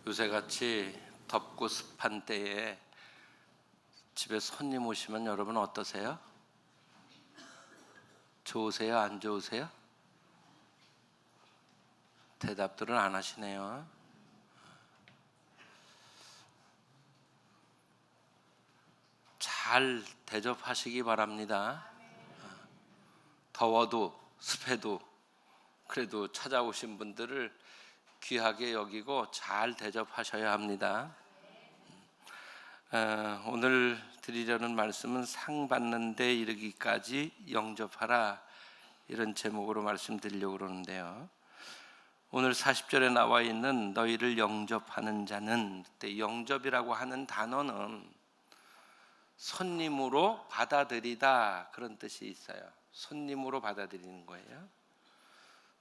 요새같이 덥고 습한 때에 집에 손님 오시면 여러분 어떠세요? 좋으세요? 안 좋으세요? 대답들은 안 하시네요. 잘 대접하시기 바랍니다. 더워도 습해도 그래도 찾아오신 분들을 귀하게 여기고 잘 대접하셔야 합니다. 오늘 드리려는 말씀은 상 받는 데 이르기까지 영접하라, 이런 제목으로 말씀드리려고 그러는데요. 오늘 40절에 나와 있는 너희를 영접하는 자는, 그때 영접이라고 하는 단어는 손님으로 받아들이다, 그런 뜻이 있어요. 손님으로 받아들이는 거예요.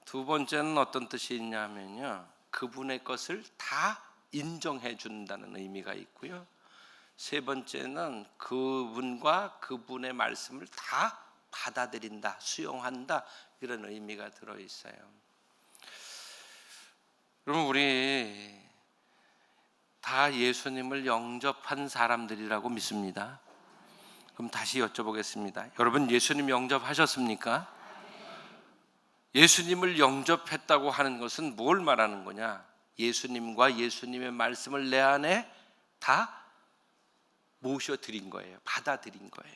두 번째는 어떤 뜻이 있냐면요, 그분의 것을 다 인정해 준다는 의미가 있고요. 세 번째는 그분과 그분의 말씀을 다 받아들인다, 수용한다, 이런 의미가 들어있어요. 그럼 우리 다 예수님을 영접한 사람들이라고 믿습니다. 그럼 다시 여쭤보겠습니다. 여러분 예수님 영접하셨습니까? 예수님을 영접했다고 하는 것은 뭘 말하는 거냐? 예수님과 예수님의 말씀을 내 안에 다 모셔드린 거예요. 받아들인 거예요.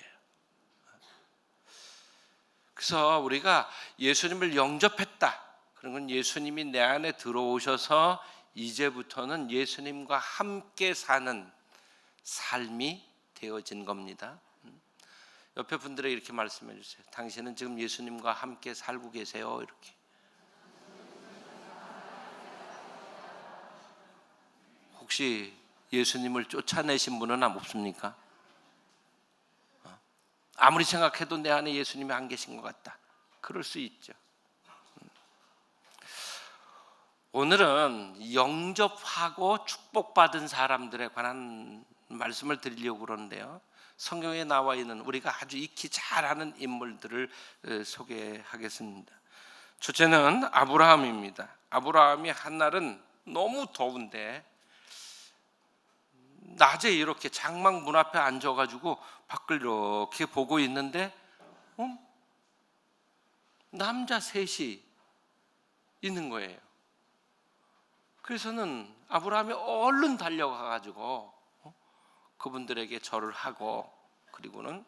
그래서 우리가 예수님을 영접했다, 그런 건 예수님이 내 안에 들어오셔서 이제부터는 예수님과 함께 사는 삶이 되어진 겁니다. 옆에 분들에게 이렇게 말씀해 주세요. 당신은 지금 예수님과 함께 살고 계세요. 이렇게. 혹시 예수님을 쫓아내신 분은 없습니까? 아무리 생각해도 내 안에 예수님이 안 계신 것 같다, 그럴 수 있죠. 오늘은 영접하고 축복받은 사람들에 관한 말씀을 드리려고 그러는데요, 성경에 나와 있는 우리가 아주 익히 잘 아는 인물들을 소개하겠습니다. 첫째는 아브라함입니다. 아브라함이 한날은 너무 더운데 낮에 이렇게 장막 문 앞에 앉아가지고 밖을 이렇게 보고 있는데 남자 셋이 있는 거예요. 그래서는 아브라함이 얼른 달려가가지고 그분들에게 절을 하고, 그리고는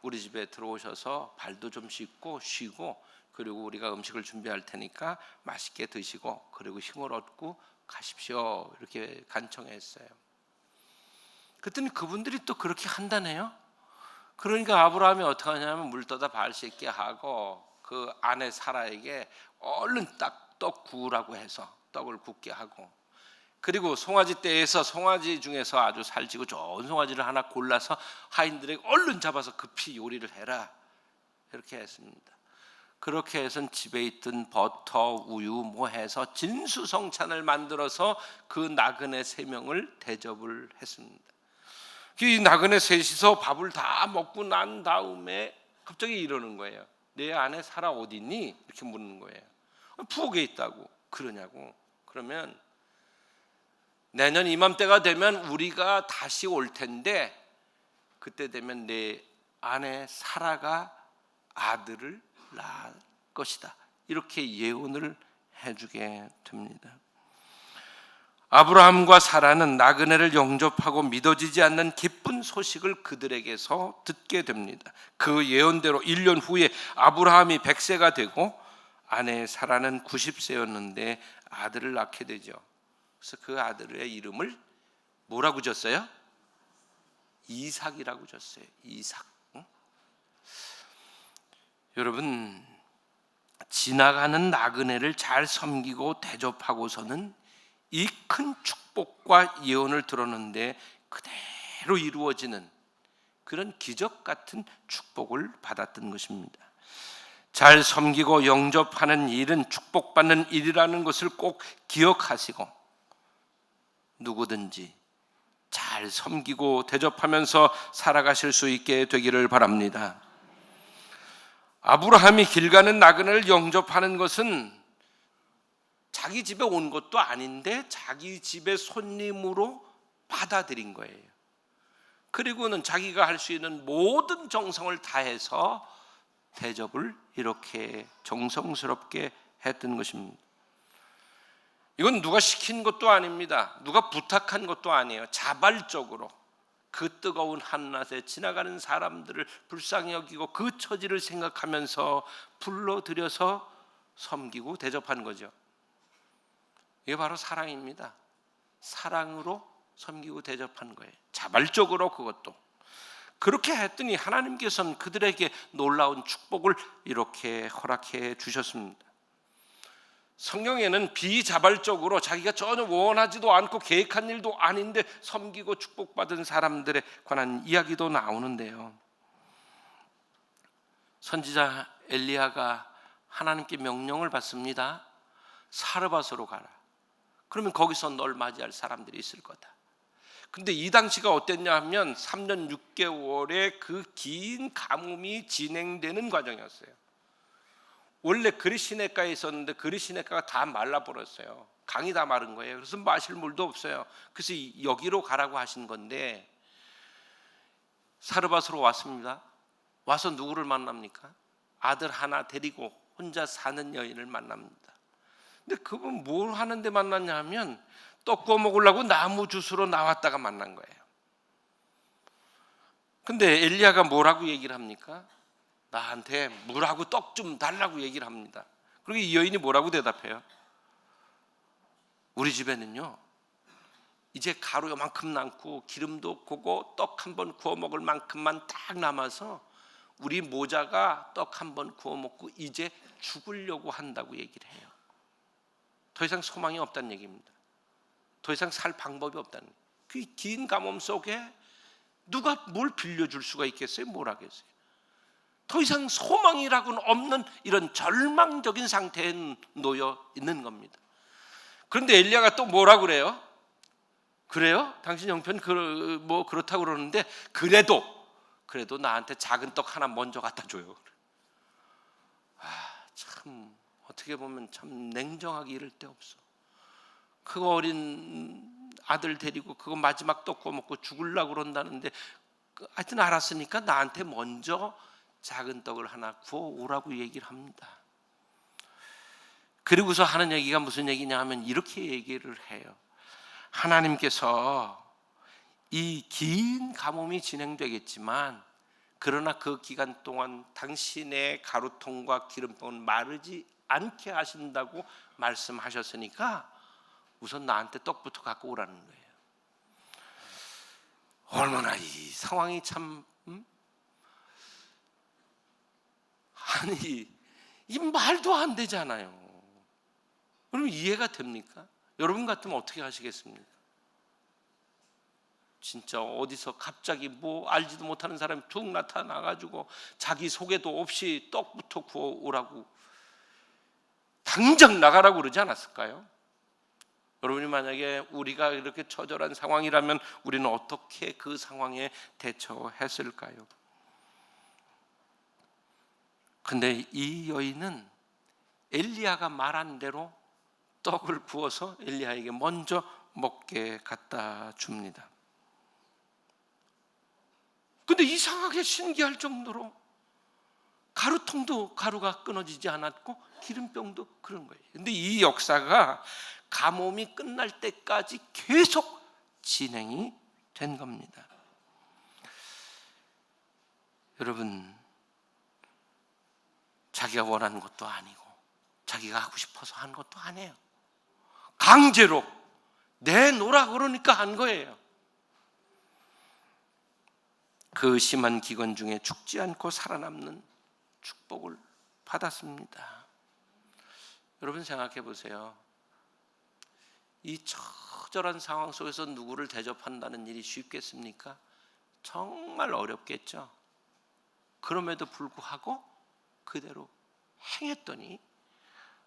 우리 집에 들어오셔서 발도 좀 씻고 쉬고, 그리고 우리가 음식을 준비할 테니까 맛있게 드시고 그리고 힘을 얻고 가십시오, 이렇게 간청했어요. 그랬더니 그분들이 또 그렇게 한다네요. 그러니까 아브라함이 어떻게 하냐면 물 떠다 발 씻게 하고 그 아내 사라에게 얼른 떡 구우라고 해서 떡을 굽게 하고, 그리고 송아지 떼에서 송아지 중에서 아주 살찌고 좋은 송아지를 하나 골라서 하인들에게 얼른 잡아서 급히 요리를 해라, 이렇게 했습니다. 그렇게 해서 집에 있던 버터, 우유 뭐 해서 진수성찬을 만들어서 그 나그네 3명을 대접을 했습니다. 이 나그네 셋이서 밥을 다 먹고 난 다음에 갑자기 이러는 거예요. 내 아내 사라 어디 있니? 이렇게 묻는 거예요. 부엌에 있다고. 그러냐고. 그러면 내년 이맘때가 되면 우리가 다시 올 텐데 그때 되면 내 아내 사라가 아들을 낳을 것이다, 이렇게 예언을 해주게 됩니다. 아브라함과 사라는 나그네를 영접하고 믿어지지 않는 기쁜 소식을 그들에게서 듣게 됩니다. 그 예언대로 1년 후에 아브라함이 100세가 되고 아내 사라는 90세였는데 아들을 낳게 되죠. 그래서 그 아들의 이름을 뭐라고 졌어요? 이삭이라고 졌어요. 이삭. 여러분, 지나가는 나그네를 잘 섬기고 대접하고서는 이 큰 축복과 예언을 들었는데 그대로 이루어지는 그런 기적 같은 축복을 받았던 것입니다. 잘 섬기고 영접하는 일은 축복받는 일이라는 것을 꼭 기억하시고 누구든지 잘 섬기고 대접하면서 살아가실 수 있게 되기를 바랍니다. 아브라함이 길 가는 나그네를 영접하는 것은 자기 집에 온 것도 아닌데 자기 집의 손님으로 받아들인 거예요. 그리고는 자기가 할 수 있는 모든 정성을 다해서 대접을 이렇게 정성스럽게 했던 것입니다. 이건 누가 시킨 것도 아닙니다. 누가 부탁한 것도 아니에요. 자발적으로 그 뜨거운 한낮에 지나가는 사람들을 불쌍히 여기고 그 처지를 생각하면서 불러들여서 섬기고 대접한 거죠. 이게 바로 사랑입니다. 사랑으로 섬기고 대접한 거예요. 자발적으로. 그것도 그렇게 했더니 하나님께서는 그들에게 놀라운 축복을 이렇게 허락해 주셨습니다. 성경에는 비자발적으로 자기가 전혀 원하지도 않고 계획한 일도 아닌데 섬기고 축복받은 사람들에 관한 이야기도 나오는데요. 선지자 엘리야가 하나님께 명령을 받습니다. 사르밧으로 가라. 그러면 거기서 널 맞이할 사람들이 있을 거다. 근데 이 당시가 어땠냐 하면 3년 6개월의 그 긴 가뭄이 진행되는 과정이었어요. 원래 그리시네가에 있었는데 그리시네가가 다 말라버렸어요. 강이 다 마른 거예요. 그래서 마실 물도 없어요. 그래서 여기로 가라고 하신 건데 사르밧으로 왔습니다. 와서 누구를 만납니까? 아들 하나 데리고 혼자 사는 여인을 만납니다. 근데 그분 뭘 하는데 만났냐 하면 떡 구워 먹으려고 나무 줍으로 나왔다가 만난 거예요. 근데 엘리야가 뭐라고 얘기를 합니까? 나한테 물하고 떡 좀 달라고 얘기를 합니다. 그리고 이 여인이 뭐라고 대답해요? 우리 집에는요 이제 가루 요만큼 남고 기름도 없고 떡 한 번 구워 먹을 만큼만 딱 남아서 우리 모자가 떡 한 번 구워 먹고 이제 죽으려고 한다고 얘기를 해요. 더 이상 소망이 없다는 얘기입니다. 더 이상 살 방법이 없다는 거예요. 그 긴 가뭄 속에 누가 뭘 빌려줄 수가 있겠어요? 뭘 하겠어요? 더 이상 소망이라고는 없는 이런 절망적인 상태에 놓여 있는 겁니다. 그런데 엘리야가 또 뭐라고 그래요? 그래요? 당신 형편 뭐 그렇다고 그러는데 그래도 나한테 작은 떡 하나 먼저 갖다 줘요. 참 어떻게 보면 참 냉정하기 이를 데 없어. 그 어린 아들 데리고 그거 마지막 떡 구워 먹고 죽으려고 그런다는데 하여튼 알았으니까 나한테 먼저 작은 떡을 하나 구워 오라고 얘기를 합니다. 그리고서 하는 얘기가 무슨 얘기냐 하면 이렇게 얘기를 해요. 하나님께서 이 긴 가뭄이 진행되겠지만 그러나 그 기간 동안 당신의 가루통과 기름통은 마르지 않게 하신다고 말씀하셨으니까 우선 나한테 떡부터 갖고 오라는 거예요. 얼마나 이 상황이 참 아니 이 말도 안 되잖아요. 그럼 이해가 됩니까? 여러분 같으면 어떻게 하시겠습니까? 진짜 어디서 갑자기 뭐 알지도 못하는 사람이 툭 나타나가지고 자기 소개도 없이 떡부터 구워 오라고 당장 나가라고 그러지 않았을까요? 여러분이 만약에 우리가 이렇게 처절한 상황이라면 우리는 어떻게 그 상황에 대처했을까요? 근데 이 여인은 엘리야가 말한 대로 떡을 구워서 엘리야에게 먼저 먹게 갖다 줍니다. 근데 이상하게 신기할 정도로 가루통도 가루가 끊어지지 않았고 기름병도 그런 거예요. 근데 이 역사가 가뭄이 끝날 때까지 계속 진행이 된 겁니다. 여러분, 자기가 원하는 것도 아니고 자기가 하고 싶어서 한 것도 아니에요. 강제로 내놓으라 그러니까 한 거예요. 그 심한 기근 중에 죽지 않고 살아남는 축복을 받았습니다. 여러분 생각해 보세요. 이 처절한 상황 속에서 누구를 대접한다는 일이 쉽겠습니까? 정말 어렵겠죠. 그럼에도 불구하고 그대로 행했더니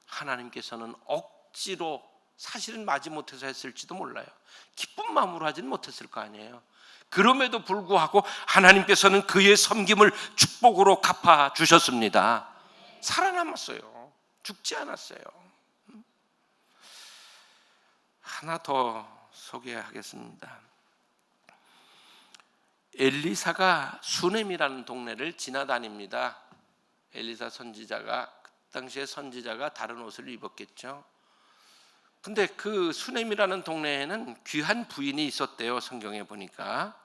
하나님께서는 억지로 사실은 마지못해서 했을지도 몰라요. 기쁜 마음으로 하지는 못했을 거 아니에요. 그럼에도 불구하고 하나님께서는 그의 섬김을 축복으로 갚아주셨습니다. 살아남았어요. 죽지 않았어요. 하나 더 소개하겠습니다. 엘리사가 수넴이라는 동네를 지나다닙니다. 엘리사 선지자가, 그 당시에 선지자가 다른 옷을 입었겠죠. 근데 그 수넴이라는 동네에는 귀한 부인이 있었대요, 성경에 보니까.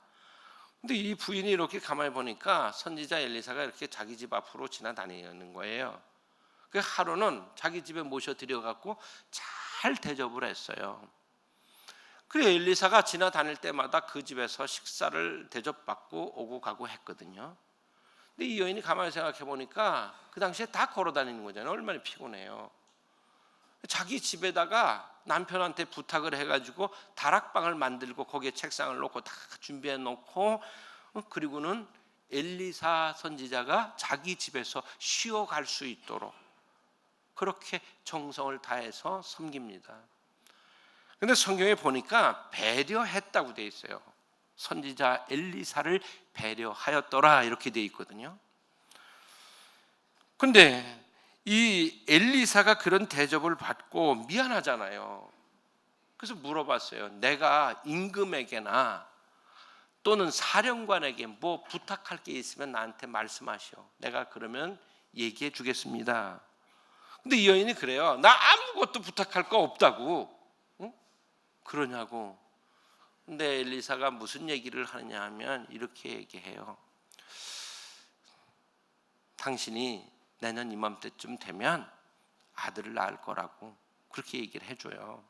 근데 이 부인이 이렇게 가만히 보니까 선지자 엘리사가 이렇게 자기 집 앞으로 지나다니는 거예요. 그 하루는 자기 집에 모셔드려갖고 잘 대접을 했어요. 그래, 엘리사가 지나다닐 때마다 그 집에서 식사를 대접받고 오고 가고 했거든요. 근데 이 여인이 가만히 생각해 보니까 그 당시에 다 걸어 다니는 거잖아요. 얼마나 피곤해요. 자기 집에다가 남편한테 부탁을 해가지고 다락방을 만들고 거기에 책상을 놓고 다 준비해 놓고, 그리고는 엘리사 선지자가 자기 집에서 쉬어갈 수 있도록 그렇게 정성을 다해서 섬깁니다. 근데 성경에 보니까 배려했다고 돼 있어요. 선지자 엘리사를 배려하였더라 이렇게 돼 있거든요. 근데 이 엘리사가 그런 대접을 받고 미안하잖아요. 그래서 물어봤어요. 내가 임금에게나 또는 사령관에게 뭐 부탁할 게 있으면 나한테 말씀하시오. 내가 그러면 얘기해 주겠습니다. 근데 이 여인이 그래요. 나 아무것도 부탁할 거 없다고. 응? 그러냐고. 근데 엘리사가 무슨 얘기를 하느냐 하면 이렇게 얘기해요. 당신이 내년 이맘때쯤 되면 아들을 낳을 거라고 그렇게 얘기를 해줘요.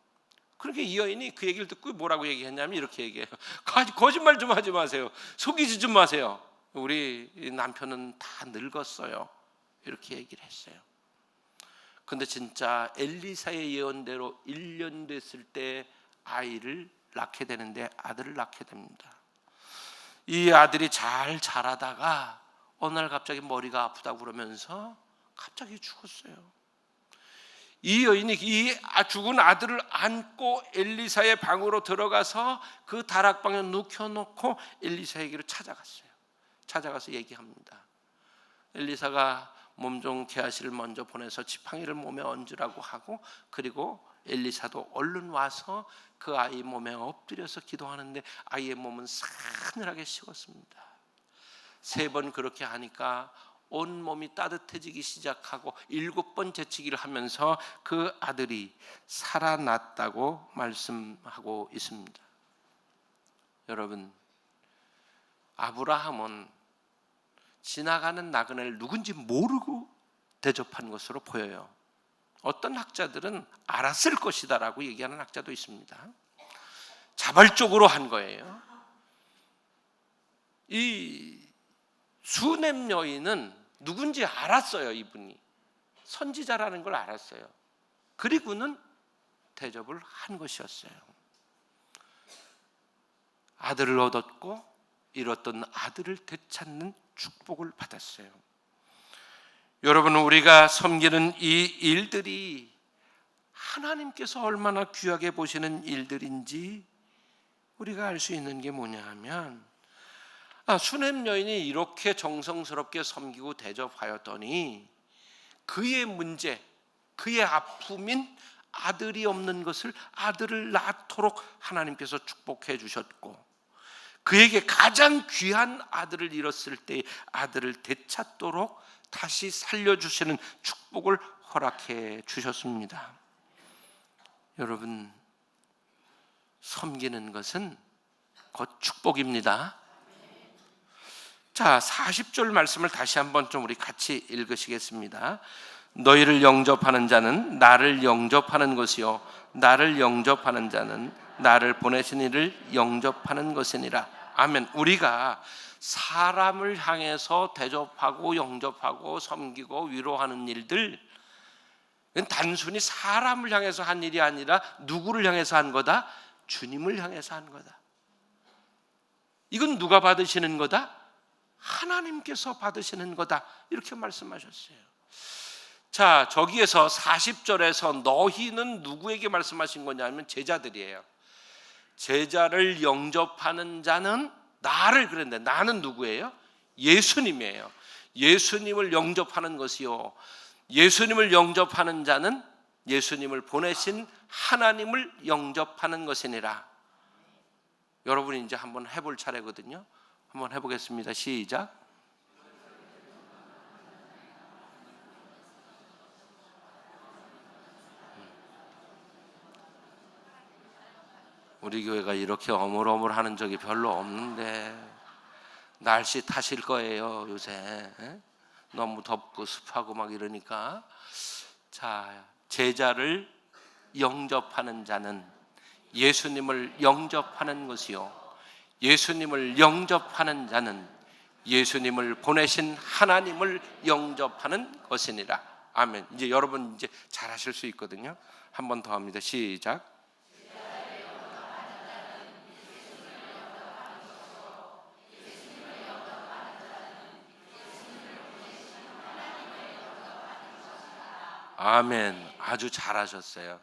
그러니까 이 여인이 그 얘기를 듣고 뭐라고 얘기했냐면 이렇게 얘기해요. 거짓말 좀 하지 마세요. 속이지 좀 마세요. 우리 남편은 다 늙었어요. 이렇게 얘기를 했어요. 근데 진짜 엘리사의 예언대로 1년 됐을 때 아이를 낳게 되는데 아들을 낳게 됩니다. 이 아들이 잘 자라다가 어느 날 갑자기 머리가 아프다고 그러면서 갑자기 죽었어요. 이 여인이 이 죽은 아들을 안고 엘리사의 방으로 들어가서 그 다락방에 눕혀놓고 엘리사에게로 찾아갔어요. 찾아가서 얘기합니다. 엘리사가 몸종 게하시를 먼저 보내서 지팡이를 몸에 얹으라고 하고, 그리고 엘리사도 얼른 와서 그 아이 몸에 엎드려서 기도하는데 아이의 몸은 싸늘하게 식었습니다. 3번 그렇게 하니까 온 몸이 따뜻해지기 시작하고 7번 재치기를 하면서 그 아들이 살아났다고 말씀하고 있습니다. 여러분, 아브라함은 지나가는 나그네를 누군지 모르고 대접한 것으로 보여요. 어떤 학자들은 알았을 것이다라고 얘기하는 학자도 있습니다. 자발적으로 한 거예요. 이 수넴 여인은 누군지 알았어요. 이분이 선지자라는 걸 알았어요. 그리고는 대접을 한 것이었어요. 아들을 얻었고 잃었던 아들을 되찾는 축복을 받았어요. 여러분, 우리가 섬기는 이 일들이 하나님께서 얼마나 귀하게 보시는 일들인지 우리가 알 수 있는 게 뭐냐 하면, 수넴 여인이 이렇게 정성스럽게 섬기고 대접하였더니 그의 문제, 그의 아픔인 아들이 없는 것을 아들을 낳도록 하나님께서 축복해 주셨고, 그에게 가장 귀한 아들을 잃었을 때 아들을 되찾도록 다시 살려주시는 축복을 허락해 주셨습니다. 여러분, 섬기는 것은 곧 축복입니다. 자, 40절 말씀을 다시 한번 좀 우리 같이 읽으시겠습니다. 너희를 영접하는 자는 나를 영접하는 것이요 나를 영접하는 자는 나를 보내신 이를 영접하는 것이니라. 아멘. 우리가 사람을 향해서 대접하고 영접하고 섬기고 위로하는 일들, 단순히 사람을 향해서 한 일이 아니라 누구를 향해서 한 거다? 주님을 향해서 한 거다. 이건 누가 받으시는 거다? 하나님께서 받으시는 거다. 이렇게 말씀하셨어요. 자, 저기에서 40절에서 너희는 누구에게 말씀하신 거냐면 제자들이에요. 제자를 영접하는 자는 나를, 그랬는데 나는 누구예요? 예수님이에요. 예수님을 영접하는 것이요 예수님을 영접하는 자는 예수님을 보내신 하나님을 영접하는 것이니라. 여러분이 이제 한번 해볼 차례거든요. 한번 해보겠습니다. 시작. 우리 교회가 이렇게 어물어물하는 적이 별로 없는데 날씨 탓일 거예요. 요새 너무 덥고 습하고 막 이러니까. 자, 제자를 영접하는 자는 예수님을 영접하는 것이요, 예수님을 영접하는 자는 예수님을 보내신 하나님을 영접하는 것이니라. 아멘. 이제 여러분 이제 잘하실 수 있거든요. 한 번 더 합니다. 시작. 아멘. 아주 잘하셨어요.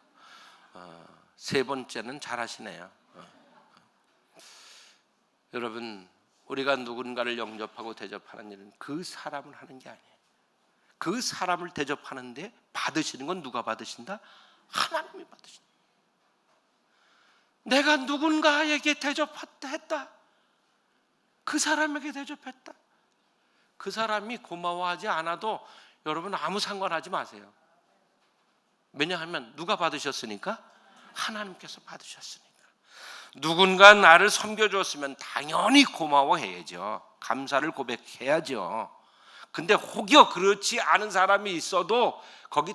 세 번째는 잘하시네요. 여러분, 우리가 누군가를 영접하고 대접하는 일은 그 사람을 하는 게 아니에요. 그 사람을 대접하는데 받으시는 건 누가 받으신다? 하나님이 받으신다. 내가 누군가에게 대접했다, 그 사람에게 대접했다, 그 사람이 고마워하지 않아도 여러분 아무 상관하지 마세요. 왜냐하면 누가 받으셨으니까? 하나님께서 받으셨으니까. 누군가 나를 섬겨줬으면 당연히 고마워해야죠. 감사를 고백해야죠. 근데 혹여 그렇지 않은 사람이 있어도 거기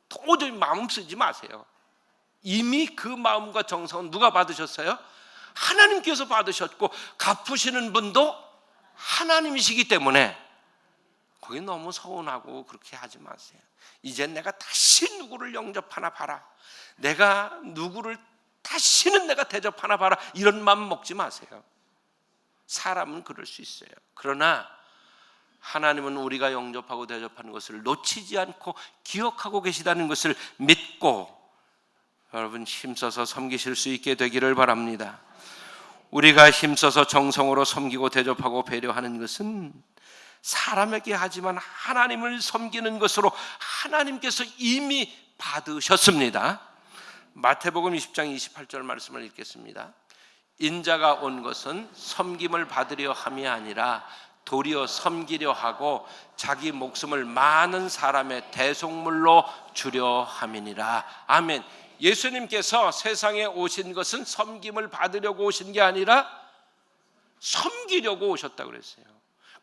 도저히 마음 쓰지 마세요. 이미 그 마음과 정성은 누가 받으셨어요? 하나님께서 받으셨고 갚으시는 분도 하나님이시기 때문에 거기 너무 서운하고 그렇게 하지 마세요. 이제 내가 다시 누구를 영접하나 봐라, 내가 누구를 다시는 내가 대접하나 봐라, 이런 마음 먹지 마세요. 사람은 그럴 수 있어요. 그러나 하나님은 우리가 영접하고 대접하는 것을 놓치지 않고 기억하고 계시다는 것을 믿고 여러분 힘써서 섬기실 수 있게 되기를 바랍니다. 우리가 힘써서 정성으로 섬기고 대접하고 배려하는 것은 사람에게 하지만 하나님을 섬기는 것으로 하나님께서 이미 받으셨습니다. 마태복음 20장 28절 말씀을 읽겠습니다. 인자가 온 것은 섬김을 받으려 함이 아니라 도리어 섬기려 하고 자기 목숨을 많은 사람의 대속물로 주려 함이니라. 아멘. 예수님께서 세상에 오신 것은 섬김을 받으려고 오신 게 아니라 섬기려고 오셨다고 그랬어요.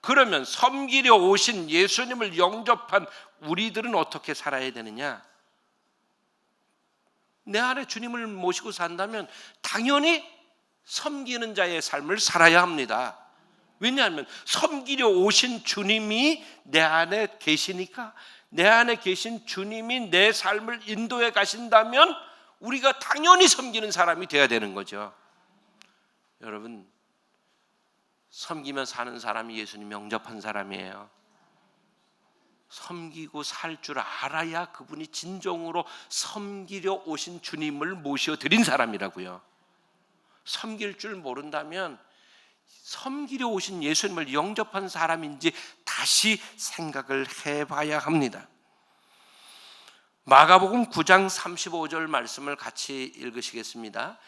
그러면 섬기려 오신 예수님을 영접한 우리들은 어떻게 살아야 되느냐? 내 안에 주님을 모시고 산다면 당연히 섬기는 자의 삶을 살아야 합니다. 왜냐하면 섬기려 오신 주님이 내 안에 계시니까, 내 안에 계신 주님이 내 삶을 인도해 가신다면 우리가 당연히 섬기는 사람이 되어야 되는 거죠. 여러분, 섬기며 사는 사람이 예수님 영접한 사람이에요. 섬기고 살 줄 알아야 그분이 진정으로 섬기려 오신 주님을 모셔드린 사람이라고요. 섬길 줄 모른다면 섬기려 오신 예수님을 영접한 사람인지 다시 생각을 해봐야 합니다. 마가복음 9장 35절 말씀을 같이 읽으시겠습니다.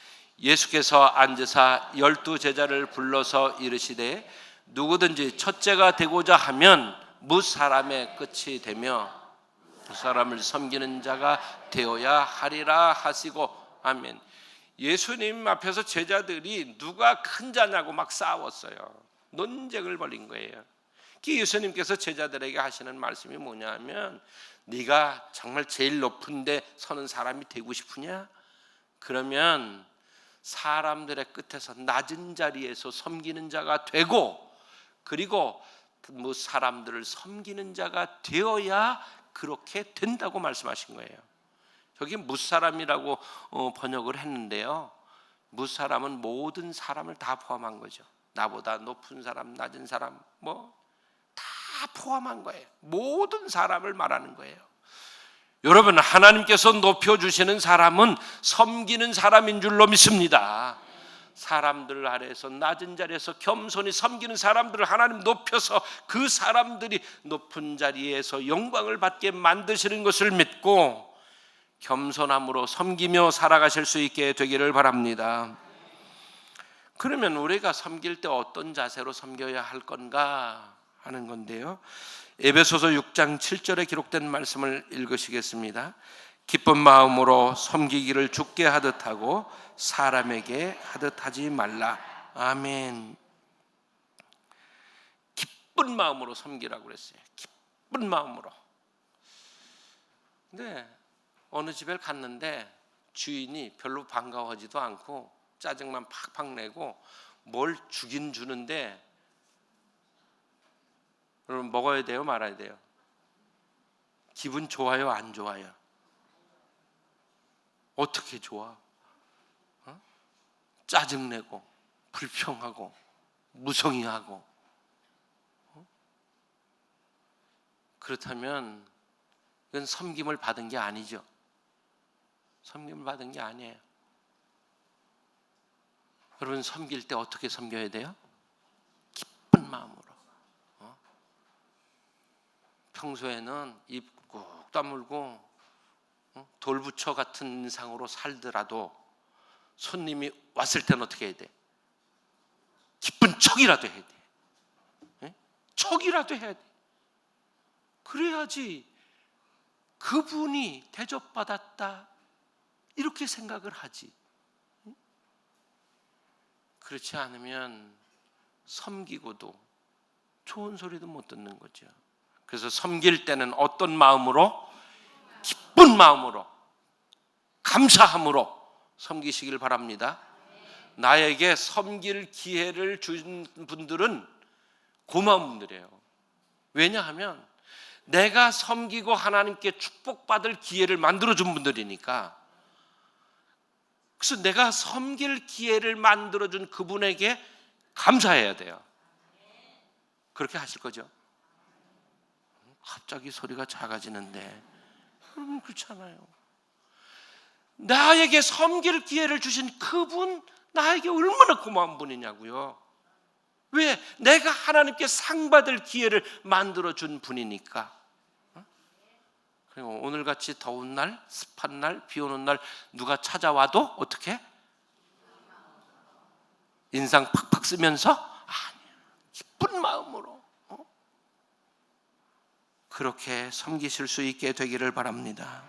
예수께서 앉으사 12 제자를 불러서 이르시되 누구든지 첫째가 되고자 하면 무사람의 끝이 되며 그 사람을 섬기는 자가 되어야 하리라 하시고. 아멘. 예수님 앞에서 제자들이 누가 큰 자냐고 막 싸웠어요. 논쟁을 벌인 거예요. 예수님께서 제자들에게 하시는 말씀이 뭐냐면, 네가 정말 제일 높은 데 서는 사람이 되고 싶으냐? 그러면 사람들의 끝에서 낮은 자리에서 섬기는 자가 되고, 그리고 사람들을 섬기는 자가 되어야 그렇게 된다고 말씀하신 거예요. 저기 무사람이라고 번역을 했는데요, 무사람은 모든 사람을 다 포함한 거죠. 나보다 높은 사람, 낮은 사람 다 포함한 거예요. 모든 사람을 말하는 거예요. 여러분, 하나님께서 높여주시는 사람은 섬기는 사람인 줄로 믿습니다. 사람들 아래에서 낮은 자리에서 겸손히 섬기는 사람들을 하나님 높여서 그 사람들이 높은 자리에서 영광을 받게 만드시는 것을 믿고, 겸손함으로 섬기며 살아가실 수 있게 되기를 바랍니다. 그러면 우리가 섬길 때 어떤 자세로 섬겨야 할 건가 하는 건데요, 에베소서 6장 7절에 기록된 말씀을 읽으시겠습니다. 기쁜 마음으로 섬기기를 주께 하듯 하고 사람에게 하듯 하지 말라. 아멘. 기쁜 마음으로 섬기라고 그랬어요. 기쁜 마음으로. 근데 어느 집에 갔는데 주인이 별로 반가워하지도 않고 짜증만 팍팍 내고 뭘 주긴 주는데, 여러분 먹어야 돼요, 말아야 돼요? 기분 좋아요, 안 좋아요? 어떻게 좋아? 짜증내고 불평하고 무성의하고. 그렇다면 이건 섬김을 받은 게 아니죠. 섬김을 받은 게 아니에요. 여러분 섬길 때 어떻게 섬겨야 돼요? 기쁜 마음으로. 평소에는 입 꾹 다물고 돌부처 같은 인상으로 살더라도 손님이 왔을 때는 어떻게 해야 돼? 기쁜 척이라도 해야 돼. 척이라도 해야 돼. 그래야지 그분이 대접받았다 이렇게 생각을 하지. 그렇지 않으면 섬기고도 좋은 소리도 못 듣는 거죠. 그래서 섬길 때는 어떤 마음으로? 기쁜 마음으로, 감사함으로 섬기시길 바랍니다. 나에게 섬길 기회를 준 분들은 고마운 분들이에요. 왜냐하면 내가 섬기고 하나님께 축복받을 기회를 만들어준 분들이니까. 그래서 내가 섬길 기회를 만들어준 그분에게 감사해야 돼요. 그렇게 하실 거죠? 갑자기 소리가 작아지는데 그렇잖아요. 나에게 섬길 기회를 주신 그분, 나에게 얼마나 고마운 분이냐고요. 왜? 내가 하나님께 상 받을 기회를 만들어준 분이니까. 그리고 오늘같이 더운 날, 습한 날, 비 오는 날 누가 찾아와도 어떻게? 인상 팍팍 쓰면서 아니야, 기쁜 마음으로 그렇게 섬기실 수 있게 되기를 바랍니다.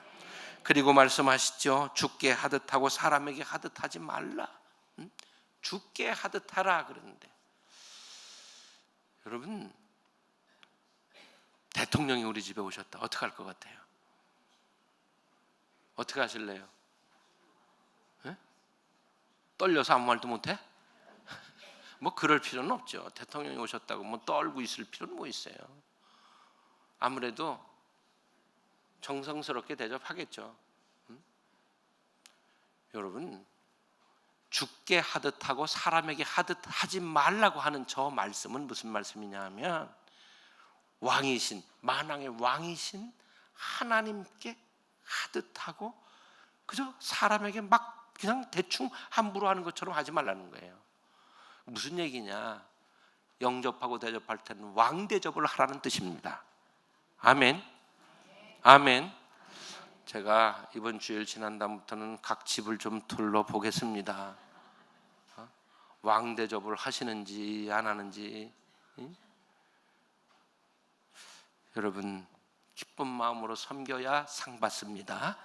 그리고 말씀하시죠. 주께 하듯 하고 사람에게 하듯 하지 말라. 주께 하듯 하라 그러는데, 여러분 대통령이 우리 집에 오셨다. 어떻게 할 것 같아요? 어떻게 하실래요? 네? 떨려서 아무 말도 못해? 뭐 그럴 필요는 없죠. 대통령이 오셨다고 뭐 떨고 있을 필요는 뭐 있어요. 아무래도 정성스럽게 대접하겠죠. 여러분 주께 하듯 하고 사람에게 하듯 하지 말라고 하는 저 말씀은 무슨 말씀이냐 하면, 왕이신, 만왕의 왕이신 하나님께 하듯 하고 그저 사람에게 막 그냥 대충 함부로 하는 것처럼 하지 말라는 거예요. 무슨 얘기냐? 영접하고 대접할 때는 왕 대접을 하라는 뜻입니다. 아멘. 아멘. 제가 이번 주일 지난 다음부터는 각 집을 좀 둘러보겠습니다. 왕 대접을 하시는지 안 하는지. 여러분 기쁜 마음으로 섬겨야 상 받습니다.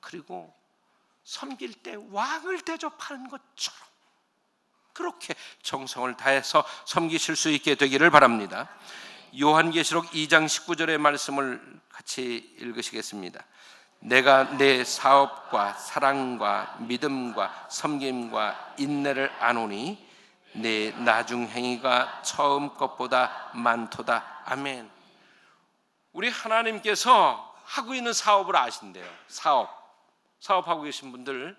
그리고 섬길 때 왕을 대접하는 것처럼 그렇게 정성을 다해서 섬기실 수 있게 되기를 바랍니다. 요한계시록 2장 19절의 말씀을 같이 읽으시겠습니다. 내가 내 사업과 사랑과 믿음과 섬김과 인내를 아노니 내 나중 행위가 처음 것보다 많도다. 아멘. 우리 하나님께서 하고 있는 사업을 아신대요. 사업하고 계신 분들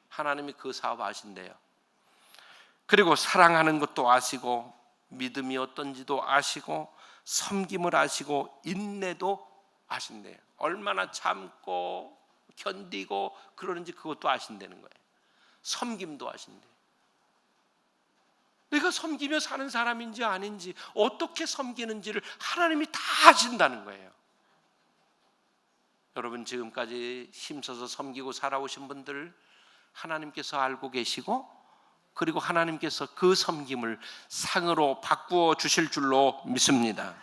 하나님이 그 사업 아신대요. 그리고 사랑하는 것도 아시고 믿음이 어떤지도 아시고 섬김을 아시고 인내도 아신대요. 얼마나 참고 견디고 그러는지 그것도 아신다는 거예요. 섬김도 아신대요. 내가 섬기며 사는 사람인지 아닌지 어떻게 섬기는지를 하나님이 다 아신다는 거예요. 여러분 지금까지 힘써서 섬기고 살아오신 분들 하나님께서 알고 계시고, 그리고 하나님께서 그 섬김을 상으로 바꾸어 주실 줄로 믿습니다.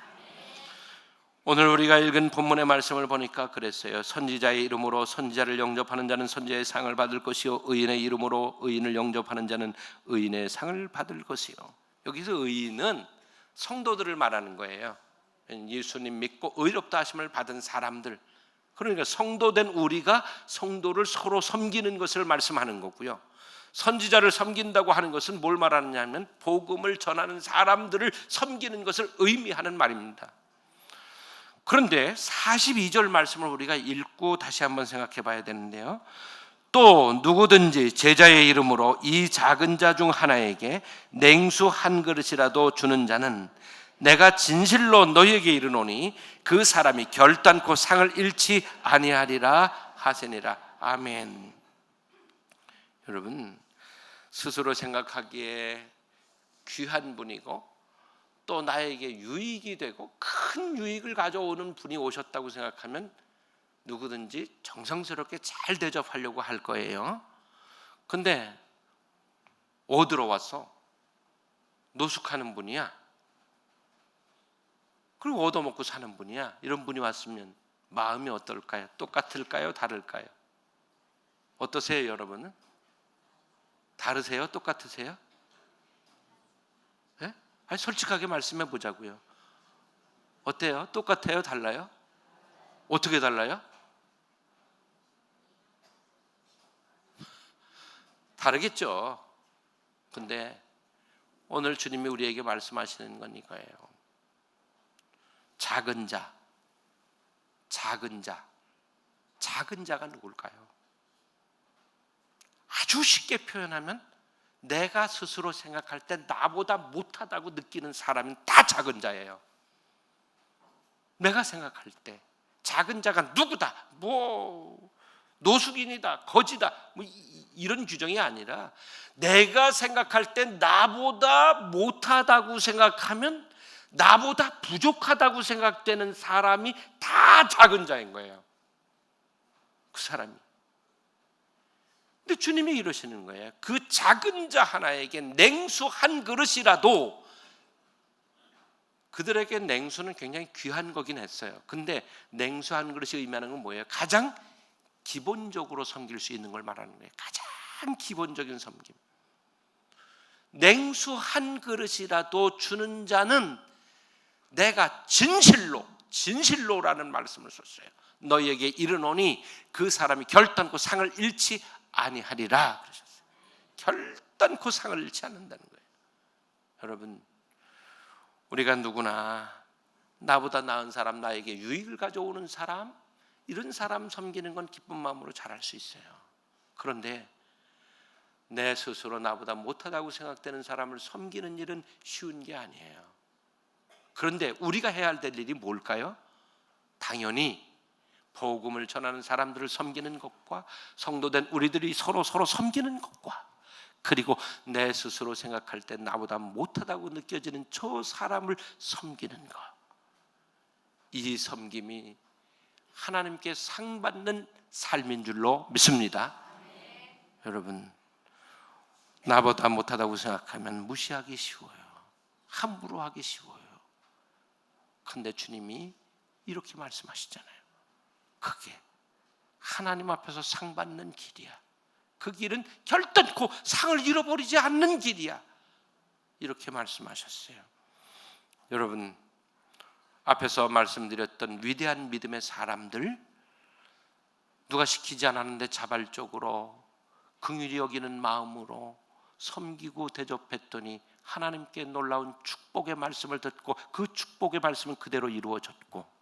오늘 우리가 읽은 본문의 말씀을 보니까 그랬어요. 선지자의 이름으로 선지자를 영접하는 자는 선지자의 상을 받을 것이요, 의인의 이름으로 의인을 영접하는 자는 의인의 상을 받을 것이요. 여기서 의인은 성도들을 말하는 거예요. 예수님 믿고 의롭다 하심을 받은 사람들, 그러니까 성도된 우리가 성도를 서로 섬기는 것을 말씀하는 거고요. 선지자를 섬긴다고 하는 것은 뭘 말하느냐면 복음을 전하는 사람들을 섬기는 것을 의미하는 말입니다. 그런데 42절 말씀을 우리가 읽고 다시 한번 생각해 봐야 되는데요. 또 누구든지 제자의 이름으로 이 작은 자 중 하나에게 냉수 한 그릇이라도 주는 자는 내가 진실로 너희에게 이르노니 그 사람이 결단코 상을 잃지 아니하리라 하시니라. 아멘. 여러분, 스스로 생각하기에 귀한 분이고 또 나에게 유익이 되고 큰 유익을 가져오는 분이 오셨다고 생각하면 누구든지 정성스럽게 잘 대접하려고 할 거예요. 근데 어디로 왔어? 노숙하는 분이야. 그리고 얻어먹고 사는 분이야. 이런 분이 왔으면 마음이 어떨까요? 똑같을까요? 다를까요? 어떠세요, 여러분은? 다르세요? 똑같으세요? 네? 아니, 솔직하게 말씀해 보자고요. 어때요? 똑같아요? 달라요? 어떻게 달라요? 다르겠죠. 근데 오늘 주님이 우리에게 말씀하시는 건 이거예요. 작은 자, 작은 자, 작은 자가 누굴까요? 아주 쉽게 표현하면 내가 스스로 생각할 때 나보다 못하다고 느끼는 사람은 다 작은 자예요. 내가 생각할 때 작은 자가 누구다, 노숙인이다, 거지다, 이런 규정이 아니라 내가 생각할 때 나보다 못하다고 생각하면 나보다 부족하다고 생각되는 사람이 다 작은 자인 거예요. 그 사람이. 근데 주님이 이러시는 거예요. 그 작은 자 하나에게 냉수 한 그릇이라도, 그들에게 냉수는 굉장히 귀한 거긴 했어요. 근데 냉수 한 그릇이 의미하는 건 뭐예요? 가장 기본적으로 섬길 수 있는 걸 말하는 거예요. 가장 기본적인 섬김. 냉수 한 그릇이라도 주는 자는 내가 진실로라는 말씀을 썼어요. 너희에게 이르노니 그 사람이 결단코 상을 잃지 아니하리라 그러셨어요. 결단코 상을 잃지 않는다는 거예요. 여러분, 우리가 누구나 나보다 나은 사람, 나에게 유익을 가져오는 사람, 이런 사람 섬기는 건 기쁜 마음으로 잘할 수 있어요. 그런데 내 스스로 나보다 못하다고 생각되는 사람을 섬기는 일은 쉬운 게 아니에요. 그런데 우리가 해야 할 일이 뭘까요? 당연히 복음을 전하는 사람들을 섬기는 것과 성도된 우리들이 서로 섬기는 것과, 그리고 내 스스로 생각할 때 나보다 못하다고 느껴지는 저 사람을 섬기는 것, 이 섬김이 하나님께 상 받는 삶인 줄로 믿습니다. 여러분, 나보다 못하다고 생각하면 무시하기 쉬워요. 함부로 하기 쉬워요. 그런데 주님이 이렇게 말씀하시잖아요. 그게 하나님 앞에서 상 받는 길이야. 그 길은 결단코 상을 잃어버리지 않는 길이야. 이렇게 말씀하셨어요. 여러분, 앞에서 말씀드렸던 위대한 믿음의 사람들, 누가 시키지 않았는데 자발적으로 긍휼히 여기는 마음으로 섬기고 대접했더니 하나님께 놀라운 축복의 말씀을 듣고 그 축복의 말씀은 그대로 이루어졌고,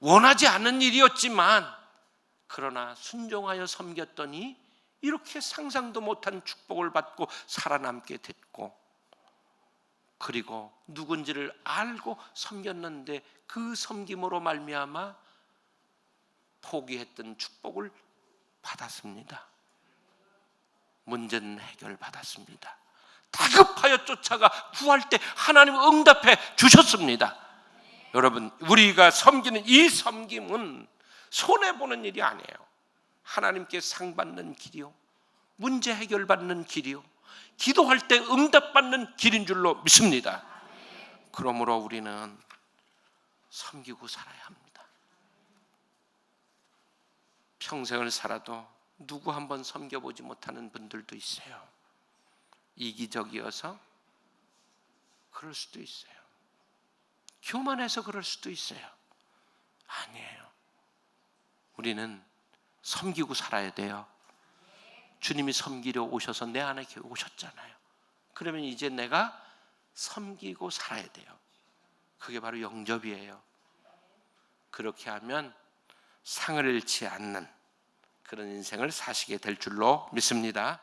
원하지 않는 일이었지만 그러나 순종하여 섬겼더니 이렇게 상상도 못한 축복을 받고 살아남게 됐고, 그리고 누군지를 알고 섬겼는데 그 섬김으로 말미암아 포기했던 축복을 받았습니다. 문제는 해결받았습니다. 다급하여 쫓아가 구할 때 하나님 응답해 주셨습니다. 여러분, 우리가 섬기는 이 섬김은 손해보는 일이 아니에요. 하나님께 상 받는 길이요, 문제 해결받는 길이요, 기도할 때 응답받는 길인 줄로 믿습니다. 그러므로 우리는 섬기고 살아야 합니다. 평생을 살아도 누구 한번 섬겨보지 못하는 분들도 있어요. 이기적이어서 그럴 수도 있어요. 교만해서 그럴 수도 있어요. 아니에요. 우리는 섬기고 살아야 돼요. 주님이 섬기려 오셔서 내 안에 오셨잖아요. 그러면 이제 내가 섬기고 살아야 돼요. 그게 바로 영접이에요. 그렇게 하면 상을 잃지 않는 그런 인생을 사시게 될 줄로 믿습니다.